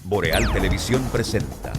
Boreal Televisión presenta.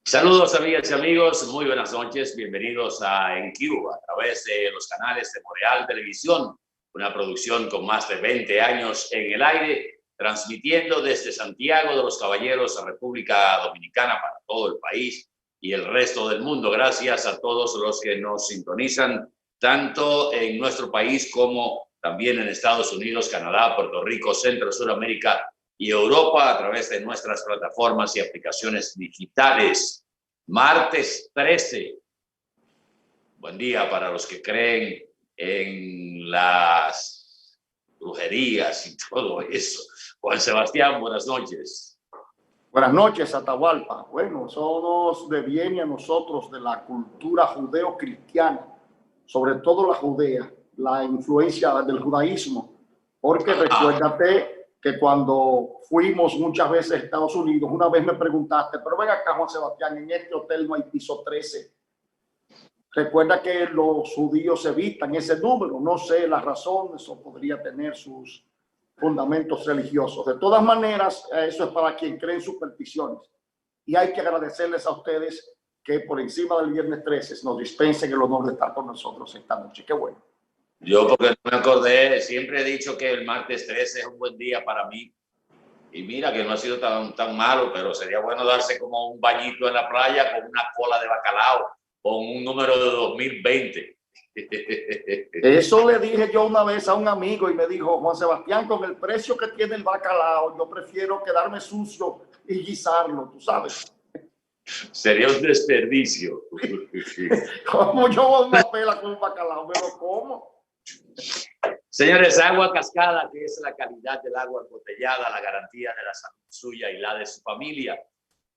Saludos amigas y amigos, muy buenas noches, bienvenidos a EnQ a través de los canales de Boreal Televisión, una producción con más de 20 años en el aire, transmitiendo desde Santiago de los Caballeros, República Dominicana, para todo el país y el resto del mundo. Gracias a todos los que nos sintonizan, tanto en nuestro país como también en Estados Unidos, Canadá, Puerto Rico, Centro, Suramérica y Europa, a través de nuestras plataformas y aplicaciones digitales. Martes 13. Buen día para los que creen en las brujerías y todo eso. Juan Sebastián, buenas noches. Buenas noches, Atahualpa. Bueno, eso nos deviene a nosotros de la cultura judeo-cristiana, sobre todo la judea, la influencia del judaísmo, porque recuérdate que cuando fuimos muchas veces a Estados Unidos, una vez me preguntaste, pero ven acá, Juan Sebastián, en este hotel no hay piso 13. Recuerda que los judíos evitan ese número, no sé la razón, eso podría tener sus fundamentos religiosos. De todas maneras, eso es para quien cree en supersticiones. Y hay que agradecerles a ustedes que por encima del viernes 13 nos dispensen el honor de estar con nosotros esta noche. Qué bueno. Yo, porque no me acordé, siempre he dicho que el martes 13 es un buen día para mí. Y mira que no ha sido tan malo, pero sería bueno darse como un bañito en la playa con una cola de bacalao, con un número de 2020. Eso le dije yo una vez a un amigo y me dijo, Juan Sebastián, con el precio que tiene el bacalao, yo prefiero quedarme sucio y guisarlo, tú sabes. Sería un desperdicio. Como yo una pela con un bacalao, me lo como. Señores, Agua Cascada, que es la calidad del agua embotellada, la garantía de la salud suya y la de su familia.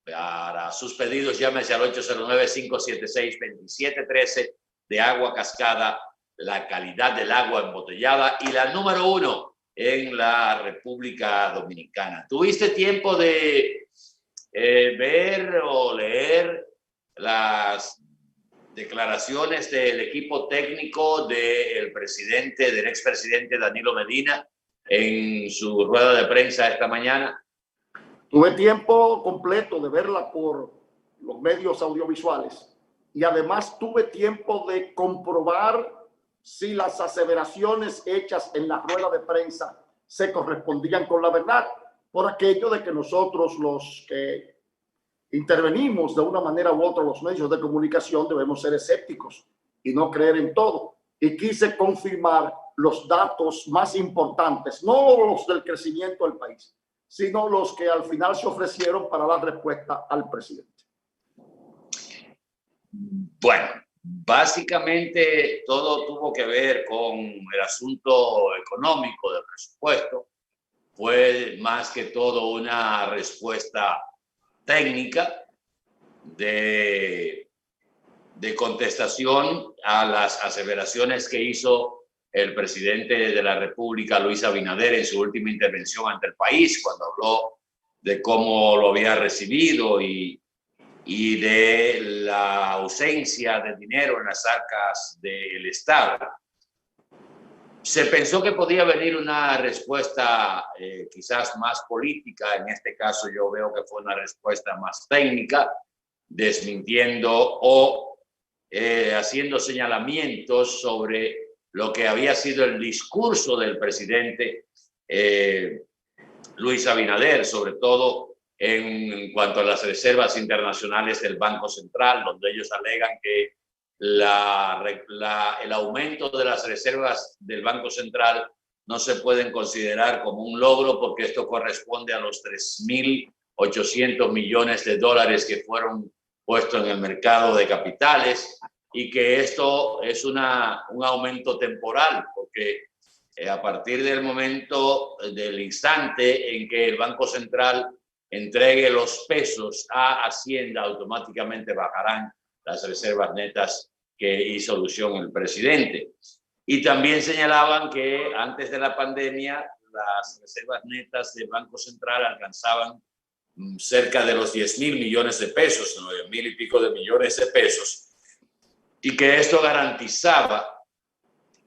Para sus pedidos, llámese al 809-576-2713 de Agua Cascada, la calidad del agua embotellada y la número 1 en la República Dominicana. ¿Tuviste tiempo de ver o leer las declaraciones del equipo técnico del expresidente Danilo Medina en su rueda de prensa esta mañana? Tuve tiempo completo de verla por los medios audiovisuales y además tuve tiempo de comprobar si las aseveraciones hechas en la rueda de prensa se correspondían con la verdad, por aquello de que nosotros los que intervenimos de una manera u otra los medios de comunicación debemos ser escépticos y no creer en todo. Y quise confirmar los datos más importantes, no los del crecimiento del país, sino los que al final se ofrecieron para dar respuesta al presidente. Bueno, básicamente todo tuvo que ver con el asunto económico del presupuesto. Fue más que todo una respuesta técnica de contestación a las aseveraciones que hizo el presidente de la República, Luis Abinader, en su última intervención ante el país, cuando habló de cómo lo había recibido y de la ausencia de dinero en las arcas del Estado. Se pensó que podía venir una respuesta quizás más política. En este caso yo veo que fue una respuesta más técnica, desmintiendo o haciendo señalamientos sobre lo que había sido el discurso del presidente Luis Abinader, sobre todo en cuanto a las reservas internacionales del Banco Central, donde ellos alegan que el aumento de las reservas del Banco Central no se pueden considerar como un logro porque esto corresponde a los 3.800 millones de dólares que fueron puestos en el mercado de capitales y que esto es un aumento temporal porque a partir del momento, del instante en que el Banco Central entregue los pesos a Hacienda, automáticamente bajarán las reservas netas que hizo alusión el presidente. Y también señalaban que antes de la pandemia las reservas netas del Banco Central alcanzaban cerca de los 10.000 millones de pesos, 9.000 y pico de millones de pesos, y que esto garantizaba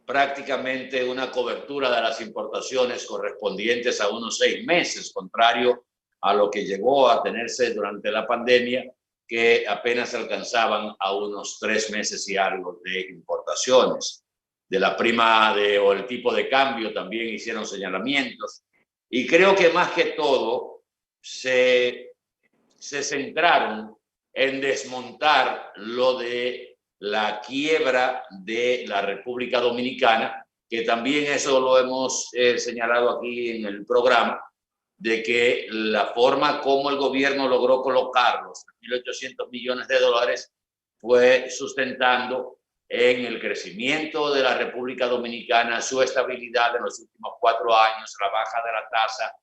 prácticamente una cobertura de las importaciones correspondientes a unos 6 meses, contrario a lo que llegó a tenerse durante la pandemia, que apenas alcanzaban a unos 3 meses y algo de importaciones. De la prima o el tipo de cambio también hicieron señalamientos. Y creo que más que todo se centraron en desmontar lo de la quiebra de la República Dominicana, que también eso lo hemos señalado aquí en el programa, de que la forma como el gobierno logró colocar los 1.800 millones de dólares fue sustentando en el crecimiento de la República Dominicana, su estabilidad en los últimos 4 años, la baja de la tasa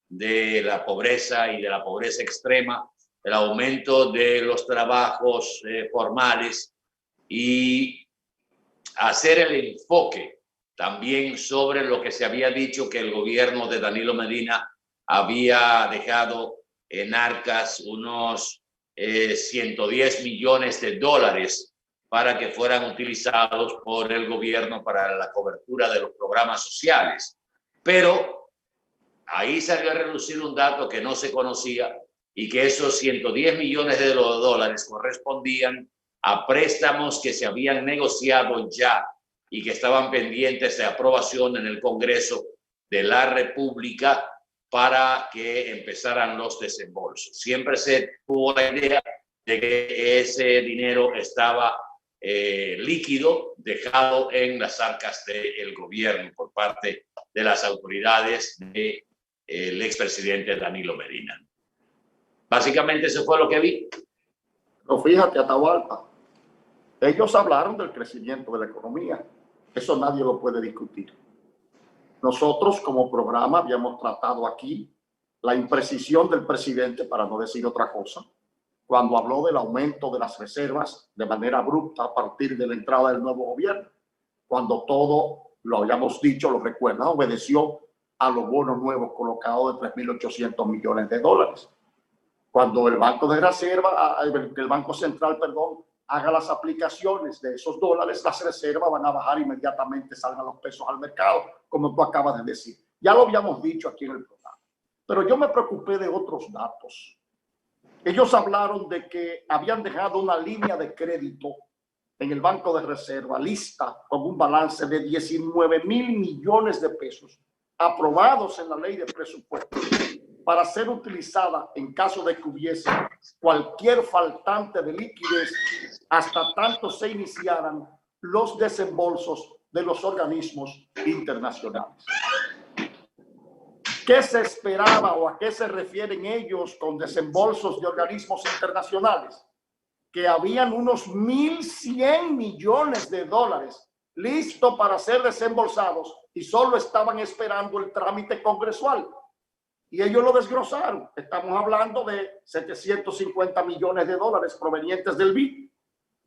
de la pobreza y de la pobreza extrema, el aumento de los trabajos formales y hacer el enfoque también sobre lo que se había dicho que el gobierno de Danilo Medina había dejado en arcas unos 110 millones de dólares para que fueran utilizados por el gobierno para la cobertura de los programas sociales. Pero ahí salió a relucir un dato que no se conocía y que esos 110 millones de dólares correspondían a préstamos que se habían negociado ya y que estaban pendientes de aprobación en el Congreso de la República para que empezaran los desembolsos. Siempre se tuvo la idea de que ese dinero estaba líquido, dejado en las arcas del gobierno por parte de las autoridades del expresidente Danilo Medina. Básicamente eso fue lo que vi. Pero fíjate, Atahualpa, ellos hablaron del crecimiento de la economía. Eso nadie lo puede discutir. Nosotros como programa habíamos tratado aquí la imprecisión del presidente, para no decir otra cosa, cuando habló del aumento de las reservas de manera abrupta a partir de la entrada del nuevo gobierno, cuando todo, lo habíamos dicho, lo recuerdan, obedeció a los bonos nuevos colocados de 3.800 millones de dólares. Cuando el Banco de Reserva, el Banco Central, perdón, haga las aplicaciones de esos dólares, las reservas van a bajar inmediatamente, salgan los pesos al mercado, como tú acabas de decir. Ya lo habíamos dicho aquí en el programa. Pero yo me preocupé de otros datos. Ellos hablaron de que habían dejado una línea de crédito en el Banco de Reserva lista con un balance de 19.000 millones de pesos aprobados en la ley de presupuesto para ser utilizada en caso de que hubiese cualquier faltante de liquidez hasta tanto se iniciaran los desembolsos de los organismos internacionales. ¿Qué se esperaba o a qué se refieren ellos con desembolsos de organismos internacionales? Que habían unos 1.100 millones de dólares listos para ser desembolsados y solo estaban esperando el trámite congresual. Y ellos lo desglosaron. Estamos hablando de 750 millones de dólares provenientes del BID,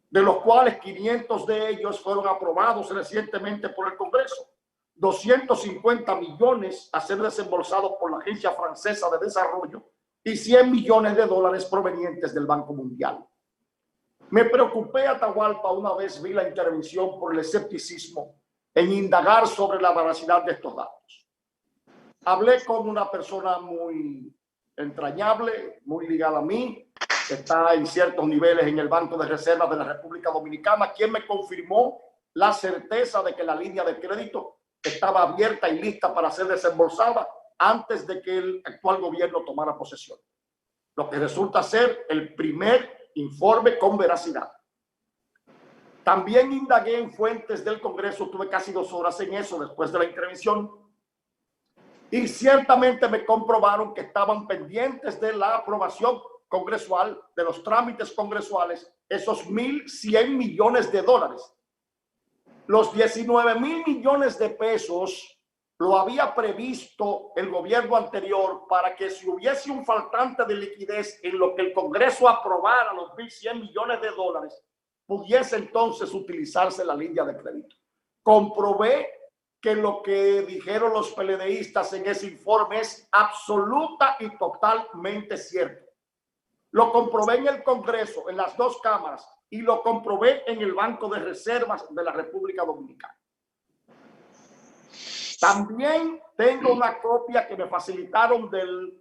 de los cuales 500 de ellos fueron aprobados recientemente por el Congreso. 250 millones a ser desembolsados por la Agencia Francesa de Desarrollo y 100 millones de dólares provenientes del Banco Mundial. Me preocupé, Atahualpa, una vez vi la intervención por el escepticismo en indagar sobre la veracidad de estos datos. Hablé con una persona muy entrañable, muy ligada a mí, que está en ciertos niveles en el Banco de Reserva de la República Dominicana, quien me confirmó la certeza de que la línea de crédito estaba abierta y lista para ser desembolsada antes de que el actual gobierno tomara posesión. Lo que resulta ser el primer informe con veracidad. También indagué en fuentes del Congreso, tuve casi 2 horas en eso después de la intervención, y ciertamente me comprobaron que estaban pendientes de la aprobación congresual, de los trámites congresuales, esos 1.100 millones de dólares. Los 19.000 millones de pesos lo había previsto el gobierno anterior para que si hubiese un faltante de liquidez en lo que el Congreso aprobara los 1.100 millones de dólares, pudiese entonces utilizarse la línea de crédito. Comprobé que lo que dijeron los PLDistas en ese informe es absoluta y totalmente cierto. Lo comprobé en el Congreso, en las dos cámaras, y lo comprobé en el Banco de Reservas de la República Dominicana. También tengo una copia que me facilitaron del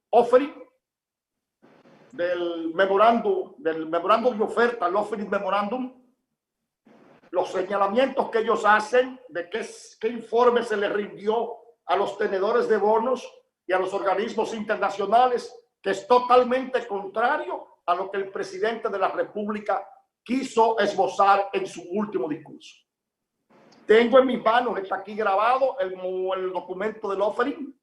offering, del memorándum de oferta, el offering memorándum, los señalamientos que ellos hacen de qué informe se les rindió a los tenedores de bonos y a los organismos internacionales, que es totalmente contrario a lo que el presidente de la República quiso esbozar en su último discurso. Tengo en mis manos, está aquí grabado, el documento del offering,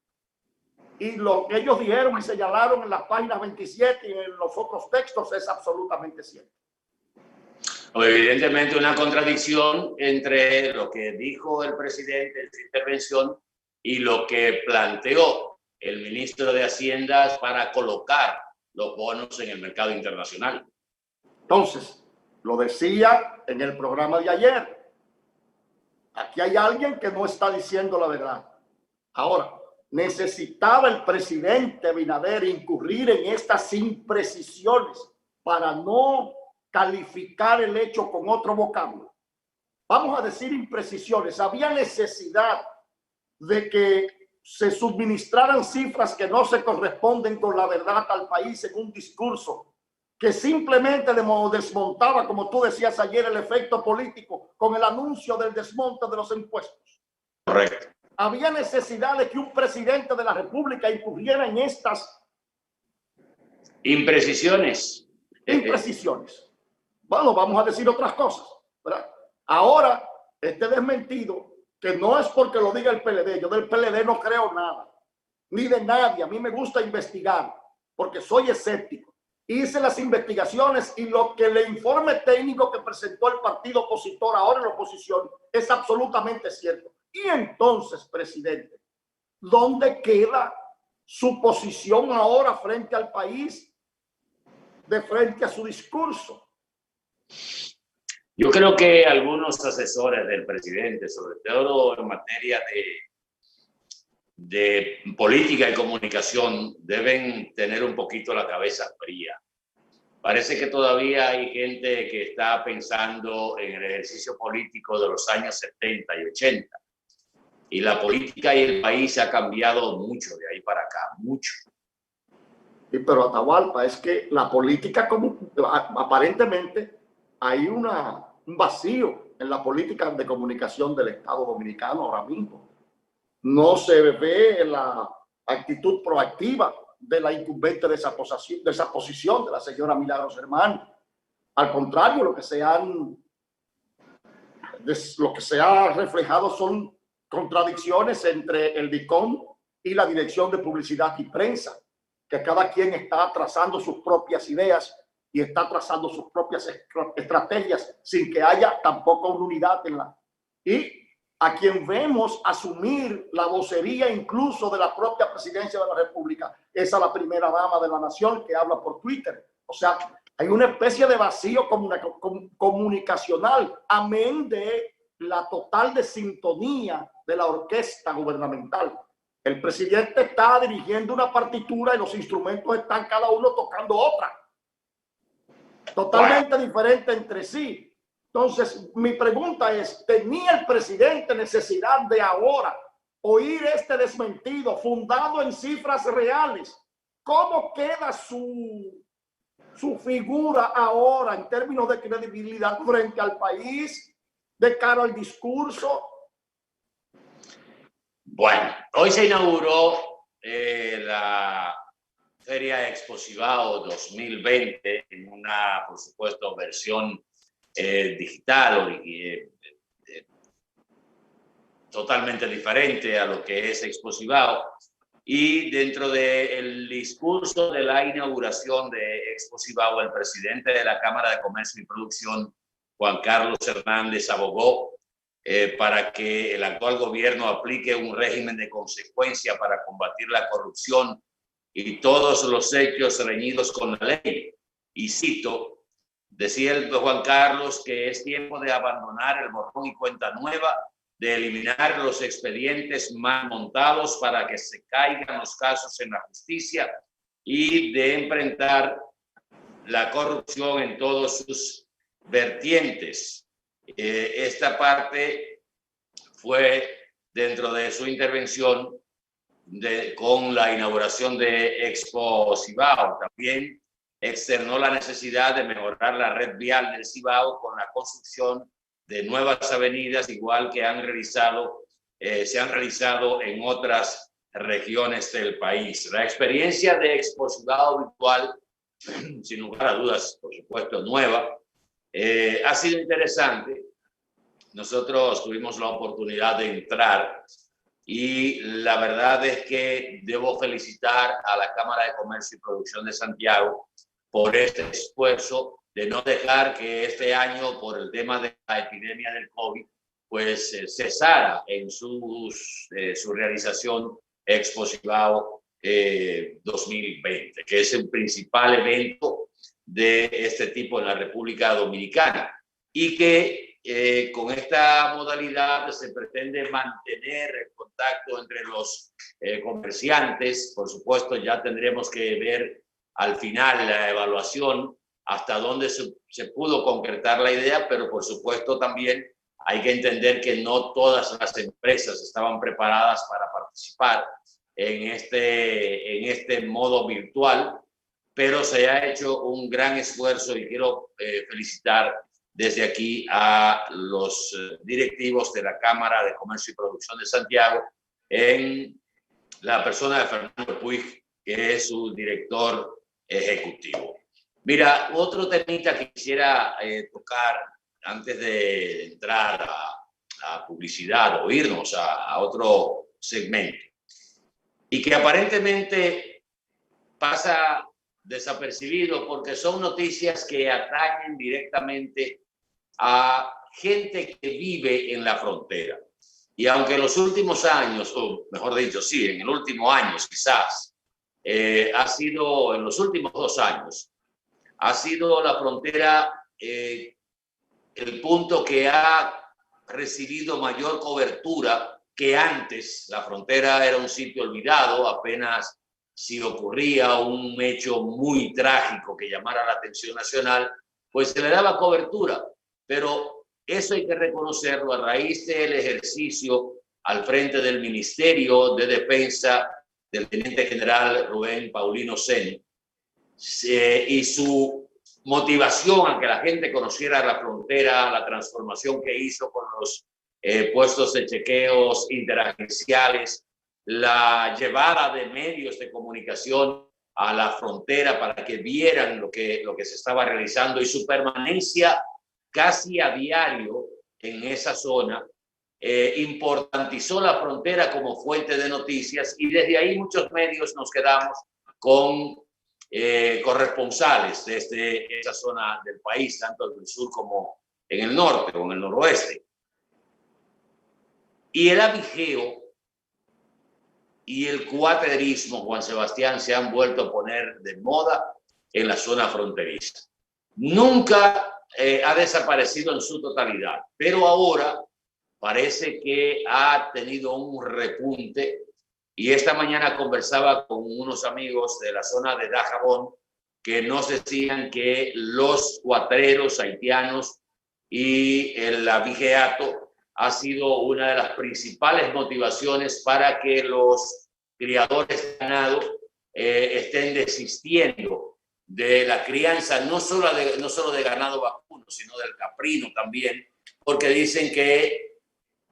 y lo que ellos dijeron y señalaron en las páginas 27 y en los otros textos es absolutamente cierto. Evidentemente una contradicción entre lo que dijo el presidente en su intervención y lo que planteó el ministro de Hacienda para colocar los bonos en el mercado internacional. Entonces, lo decía en el programa de ayer. Aquí hay alguien que no está diciendo la verdad. Ahora, necesitaba el presidente Abinader incurrir en estas imprecisiones para no calificar el hecho con otro vocablo. Vamos a decir imprecisiones. Había necesidad de que se suministraran cifras que no se corresponden con la verdad al país en un discurso que simplemente desmontaba, como tú decías ayer, el efecto político con el anuncio del desmonte de los impuestos. Correcto. Había necesidad de que un presidente de la República incurriera en estas imprecisiones. Bueno, vamos a decir otras cosas, ¿verdad? Ahora, este desmentido, que no es porque lo diga el PLD, yo del PLD no creo nada, ni de nadie. A mí me gusta investigar, porque soy escéptico. Hice las investigaciones y lo que el informe técnico que presentó el partido opositor, ahora en la oposición, es absolutamente cierto. Y entonces, presidente, ¿dónde queda su posición ahora frente al país, de frente a su discurso? Yo creo que algunos asesores del presidente, sobre todo en materia de política y comunicación, deben tener un poquito la cabeza fría. Parece que todavía hay gente que está pensando en el ejercicio político de los años 70 y 80. Y la política y el país se ha cambiado mucho de ahí para acá, mucho. Sí, pero Atahualpa, es que la política, como aparentemente hay un vacío en la política de comunicación del Estado Dominicano ahora mismo. No se ve la actitud proactiva de la incumbente de esa posición de la señora Milagros Germán. Al contrario, lo que se ha reflejado son contradicciones entre el DICOM y la Dirección de Publicidad y Prensa, que cada quien está trazando sus propias ideas y está trazando sus propias estrategias sin que haya tampoco una unidad en la... Y a quien vemos asumir la vocería incluso de la propia presidencia de la República es a la primera dama de la nación, que habla por Twitter. O sea, hay una especie de vacío comunicacional, amén de la total desintonía de la orquesta gubernamental. El presidente está dirigiendo una partitura y los instrumentos están cada uno tocando otra, totalmente diferente entre sí. Entonces, mi pregunta es, ¿tenía el presidente necesidad de ahora oír este desmentido fundado en cifras reales? ¿Cómo queda su figura ahora en términos de credibilidad frente al país, de cara al discurso? Bueno, hoy se inauguró la Feria Expo Cibao 2020 en una, por supuesto, versión digital totalmente diferente a lo que es Expo Cibao. Y dentro del discurso de la inauguración de Expo Cibao, el presidente de la Cámara de Comercio y Producción, Juan Carlos Hernández, abogó para que el actual gobierno aplique un régimen de consecuencia para combatir la corrupción y todos los hechos reñidos con la ley. Y cito, decía el Juan Carlos que es tiempo de abandonar el borrón y cuenta nueva, de eliminar los expedientes mal montados para que se caigan los casos en la justicia y de enfrentar la corrupción en todos sus vertientes. Esta parte fue dentro de su intervención con la inauguración de Expo Cibao. También externó la necesidad de mejorar la red vial del Cibao con la construcción de nuevas avenidas, igual que se han realizado en otras regiones del país. La experiencia de Expo Cibao virtual, sin lugar a dudas, por supuesto, nueva, ha sido interesante. Nosotros tuvimos la oportunidad de entrar y la verdad es que debo felicitar a la Cámara de Comercio y Producción de Santiago por este esfuerzo de no dejar que este año, por el tema de la epidemia del COVID, pues cesara en su realización Expo Cibao 2020, que es el principal evento de este tipo en la República Dominicana, y que con esta modalidad se pretende mantener el contacto entre los comerciantes. Por supuesto, ya tendremos que ver al final la evaluación hasta dónde se pudo concretar la idea, pero por supuesto también hay que entender que no todas las empresas estaban preparadas para participar en este modo virtual, pero se ha hecho un gran esfuerzo y quiero felicitar desde aquí a los directivos de la Cámara de Comercio y Producción de Santiago, en la persona de Fernando Puig, que es su director ejecutivo. Mira, otro temita que quisiera tocar antes de entrar a publicidad o irnos a otro segmento, y que aparentemente pasa desapercibido porque son noticias que atañen directamente a gente que vive en la frontera. Y aunque en los últimos años, o mejor dicho, sí, en el último año quizás, ha sido, en los últimos 2 años, ha sido la frontera el punto que ha recibido mayor cobertura que antes. La frontera era un sitio olvidado, apenas si ocurría un hecho muy trágico que llamara la atención nacional, pues se le daba cobertura. Pero eso hay que reconocerlo a raíz del ejercicio al frente del Ministerio de Defensa del Teniente General Rubén Paulino Seni, y su motivación a que la gente conociera la frontera, la transformación que hizo con los puestos de chequeos interagenciales, la llevada de medios de comunicación a la frontera para que vieran lo que se estaba realizando, y su permanencia casi a diario en esa zona importantizó la frontera como fuente de noticias, y desde ahí muchos medios nos quedamos con corresponsales desde esa zona del país, tanto en el sur como en el norte o en el noroeste. Y el abigeo y el cuaterismo, Juan Sebastián, se han vuelto a poner de moda en la zona fronteriza. Nunca ha desaparecido en su totalidad, pero ahora parece que ha tenido un repunte. Y esta mañana conversaba con unos amigos de la zona de Dajabón que nos decían que los cuatreros haitianos y el abigeato ha sido una de las principales motivaciones para que los criadores de ganado estén desistiendo de la crianza, no solo de ganado vacuno, sino del caprino también, porque dicen que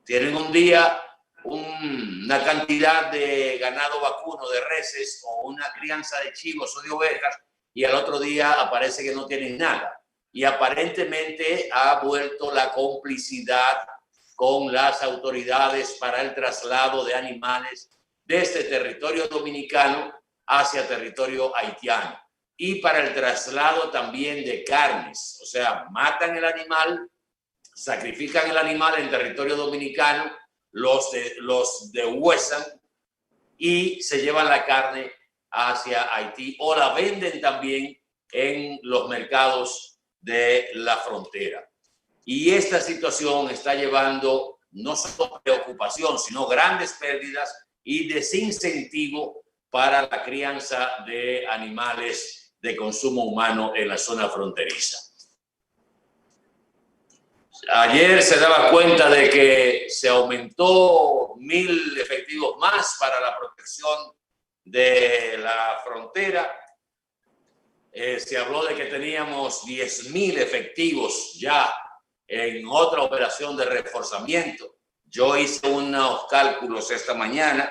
tienen un día una cantidad de ganado vacuno, de reses, o una crianza de chivos o de ovejas, y al otro día aparece que no tienen nada. Y aparentemente ha vuelto la complicidad con las autoridades para el traslado de animales desde territorio dominicano hacia territorio haitiano, y para el traslado también de carnes. O sea, matan el animal sacrifican el animal en territorio dominicano, los deshuesan y se llevan la carne hacia Haití o la venden también en los mercados de la frontera. Y esta situación está llevando no solo preocupación, sino grandes pérdidas y desincentivo para la crianza de animales de consumo humano en la zona fronteriza. Ayer se daba cuenta de que se aumentó 1.000 efectivos más para la protección de la frontera. Se habló de que teníamos 10.000 efectivos ya en otra operación de reforzamiento. Yo hice unos cálculos esta mañana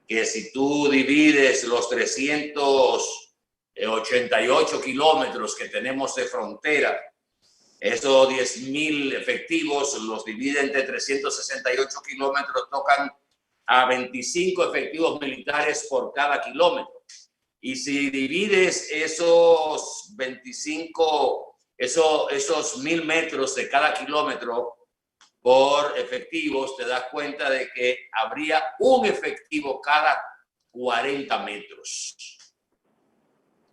que si tú divides los 388 kilómetros que tenemos de frontera, esos 10.000 efectivos los divide entre 368 kilómetros, tocan a 25 efectivos militares por cada kilómetro. Y si divides esos 25, esos 1.000 metros de cada kilómetro por efectivos, te das cuenta de que habría un efectivo cada 40 metros.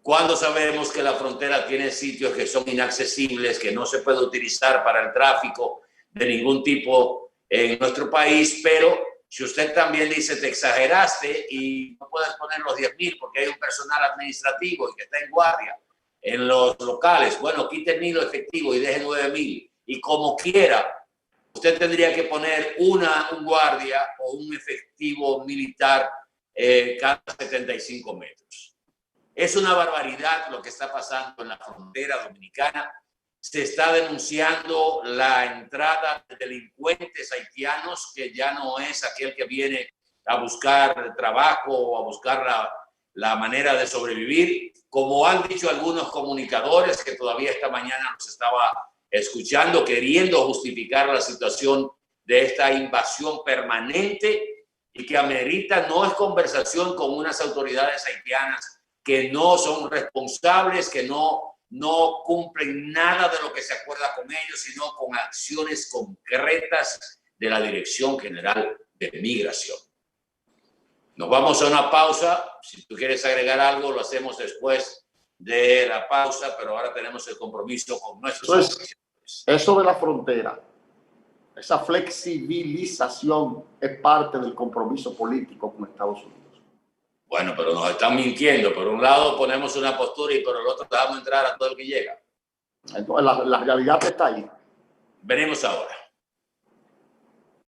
Cuando sabemos que la frontera tiene sitios que son inaccesibles, que no se puede utilizar para el tráfico de ningún tipo en nuestro país, pero si usted también dice te exageraste y no puedes poner los 10.000 porque hay un personal administrativo y que está en guardia en los locales, bueno, quite 1.000 efectivos y deje 9.000 y como quiera, usted tendría que poner un guardia o un efectivo militar cada 75 metros. Es una barbaridad lo que está pasando en la frontera dominicana. Se está denunciando la entrada de delincuentes haitianos, que ya no es aquel que viene a buscar trabajo o a buscar la manera de sobrevivir. Como han dicho algunos comunicadores, que todavía esta mañana nos estaba escuchando, queriendo justificar la situación de esta invasión permanente y que amerita no es conversación con unas autoridades haitianas que no son responsables, que no cumplen nada de lo que se acuerda con ellos, sino con acciones concretas de la Dirección General de Migración. Nos vamos a una pausa. Si tú quieres agregar algo, lo hacemos después de la pausa, pero ahora tenemos el compromiso con nuestros Entonces, eso de la frontera, esa flexibilización es parte del compromiso político con Estados Unidos. Bueno, pero nos están mintiendo. Por un lado ponemos una postura y por el otro dejamos entrar a todo el que llega. Entonces, la realidad está ahí. Venimos ahora.